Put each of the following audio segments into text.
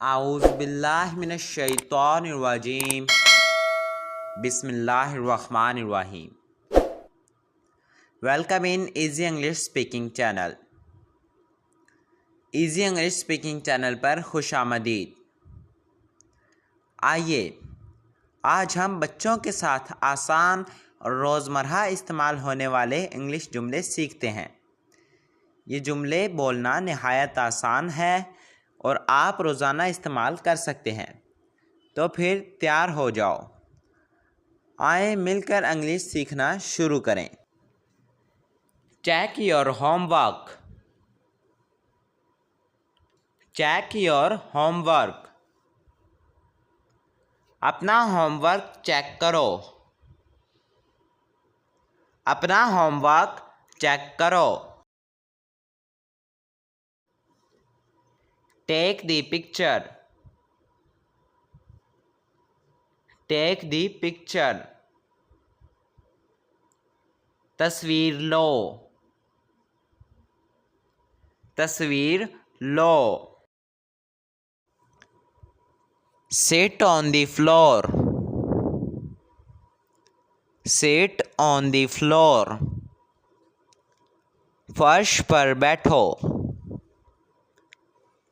आऊज़ुबिल्लाहिमिनश्शैतानिर्रजीम बिस्मिल्लाहिर्रहमानिर्रहीम। Welcome in easy English speaking channel. Easy English speaking channel पर खुश आमदीद। आइए आज हम बच्चों के साथ आसान और रोज़मर्रा इस्तेमाल होने वाले इंग्लिश जुमले सीखते हैं। ये जुमले बोलना नहायत आसान है और आप रोज़ाना इस्तेमाल कर सकते हैं। तो फिर तैयार हो जाओ, आए मिलकर इंग्लिश सीखना शुरू करें। Check your homework. Check your homework. अपना होमवर्क चेक करो। अपना होमवर्क चेक करो। Take the picture. Take the picture. तस्वीर लो। तस्वीर लो। Sit on the floor. Sit on the floor. फर्श पर बैठो।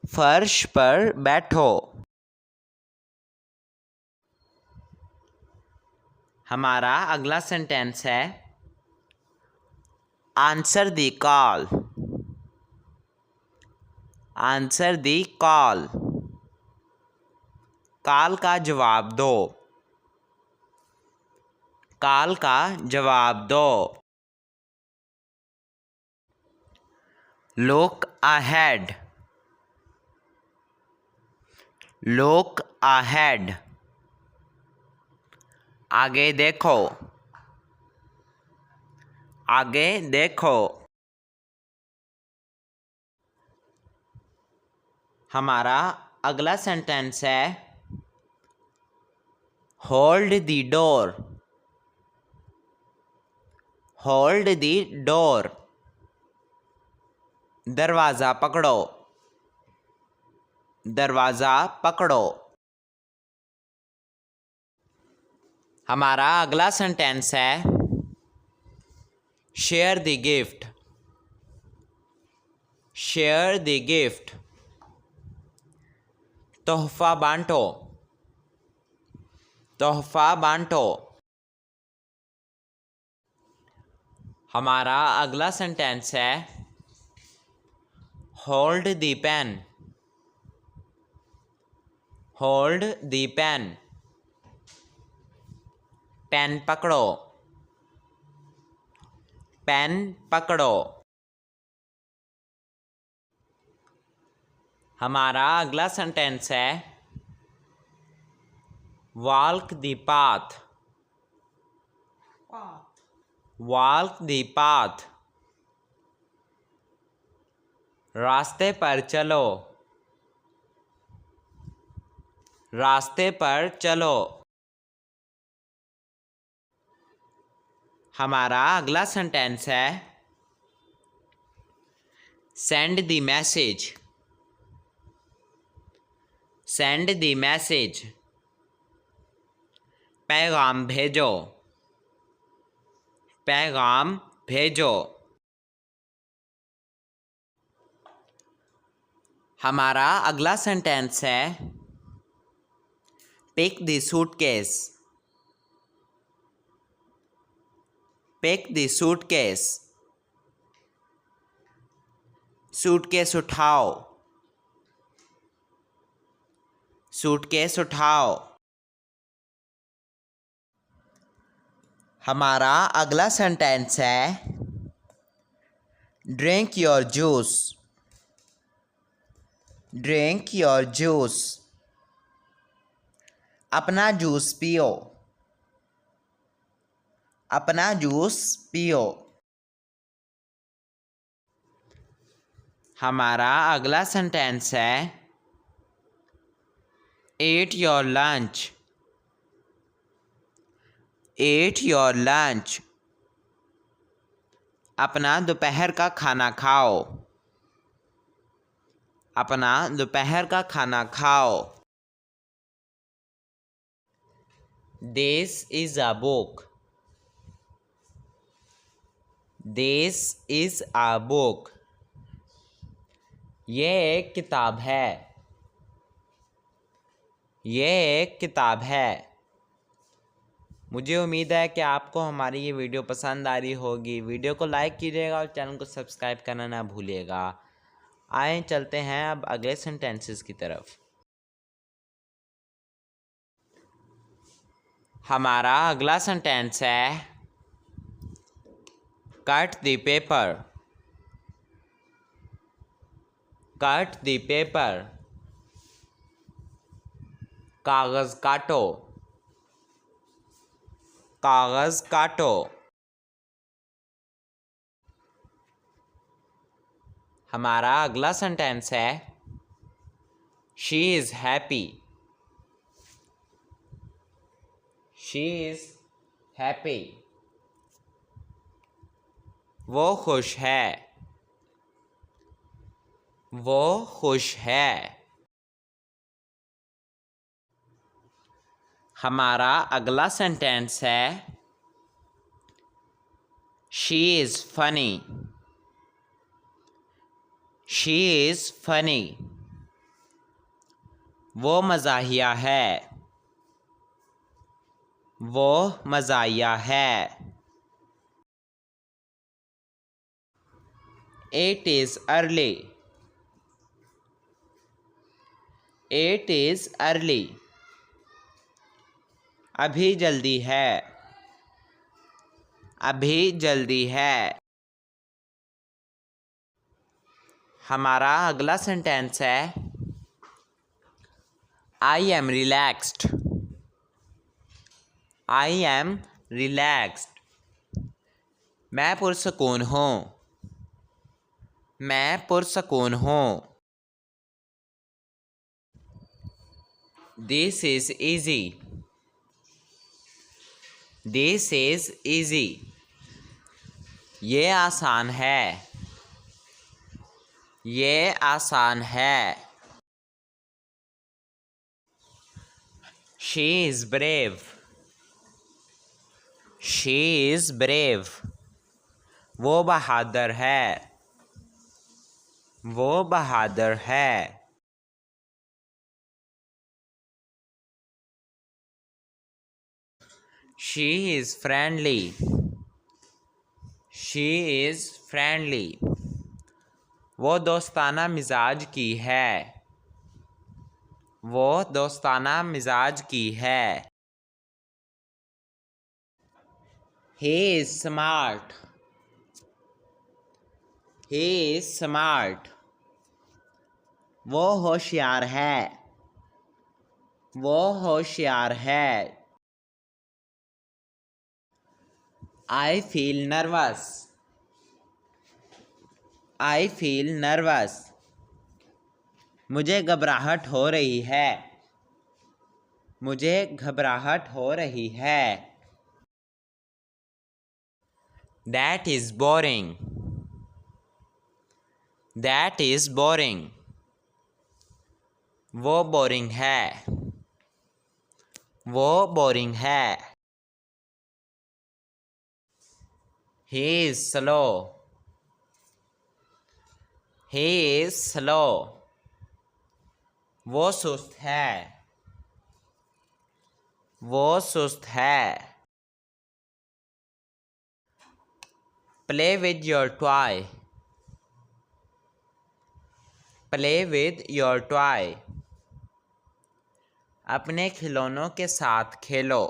फर्श पर बैठो। हमारा अगला सेंटेंस है answer the call. Answer the call. Call का जवाब दो। कॉल का जवाब दो। Look ahead. Look ahead. आगे देखो। आगे देखो। हमारा अगला सेंटेंस है hold the door. Hold the door. दरवाज़ा पकड़ो। दरवाज़ा पकड़ो। हमारा अगला सेंटेंस है share the gift. Share the gift. तोहफा बांटो। तोहफा बांटो। हमारा अगला सेंटेंस है hold the pen. Hold the pen. Pen पकड़ो। पेन पकड़ो। हमारा अगला सेंटेंस है walk the path. Walk the path. रास्ते पर चलो। रास्ते पर चलो। हमारा अगला सेंटेंस है send the message. Send the message. पैगाम भेजो। पैगाम भेजो। हमारा अगला सेंटेंस है pick the suitcase. Pick the suitcase. Suitcase उठाओ। सूटकेस उठाओ। हमारा अगला सेंटेंस है drink your juice. Drink your juice. अपना जूस पियो। अपना जूस पियो। हमारा अगला सेंटेंस है eat your lunch. Eat your lunch. अपना दोपहर का खाना खाओ। अपना दोपहर का खाना खाओ। This is a book. This is a book. ये एक किताब है। ये एक किताब है। मुझे उम्मीद है कि आपको हमारी ये वीडियो पसंद आ रही होगी। वीडियो को लाइक कीजिएगा और चैनल को सब्सक्राइब करना ना भूलिएगा। आए चलते हैं अब अगले सेंटेंसेस की तरफ। हमारा अगला सेंटेंस है cut the paper. Cut the paper. कागज काटो। कागज काटो। हमारा अगला सेंटेंस है she is happy. She is happy. वो खुश है। वो खुश है। हमारा अगला सेंटेंस है she is funny. She is funny. वो मज़ाहिया है। वो मज़ाहिया है। It is early. It is early. अभी जल्दी है। अभी जल्दी है। हमारा अगला सेंटेंस है I am relaxed. I am relaxed. मैं पुरसकून हूँ। मैं पुरसकून हूँ। This is easy. This is easy. ये आसान है। ये आसान है। She is brave. She is brave. वो बहादुर है। वो बहादुर है। She is friendly. She is friendly. वो दोस्ताना मिजाज की है। वो दोस्ताना मिजाज की है। He is smart. He is smart. वो होशियार है। वो होशियार है। I feel nervous. I feel nervous. मुझे घबराहट हो रही है। मुझे घबराहट हो रही है। That is boring. That is boring. वो बोरिंग है। वो बोरिंग है। He is slow. He is slow. वो सुस्त है। वो सुस्त है। Play with your toy. Play with your toy. अपने खिलौनों के साथ खेलो।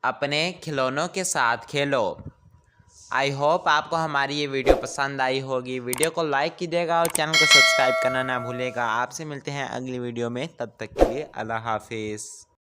अपने खिलौनों के साथ खेलो। आई होप आपको हमारी ये वीडियो पसंद आई होगी। वीडियो को लाइक कीजिएगा और चैनल को सब्सक्राइब करना ना भूलिएगा। आपसे मिलते हैं अगली वीडियो में। तब तक के लिए अल्लाह हाफिज़।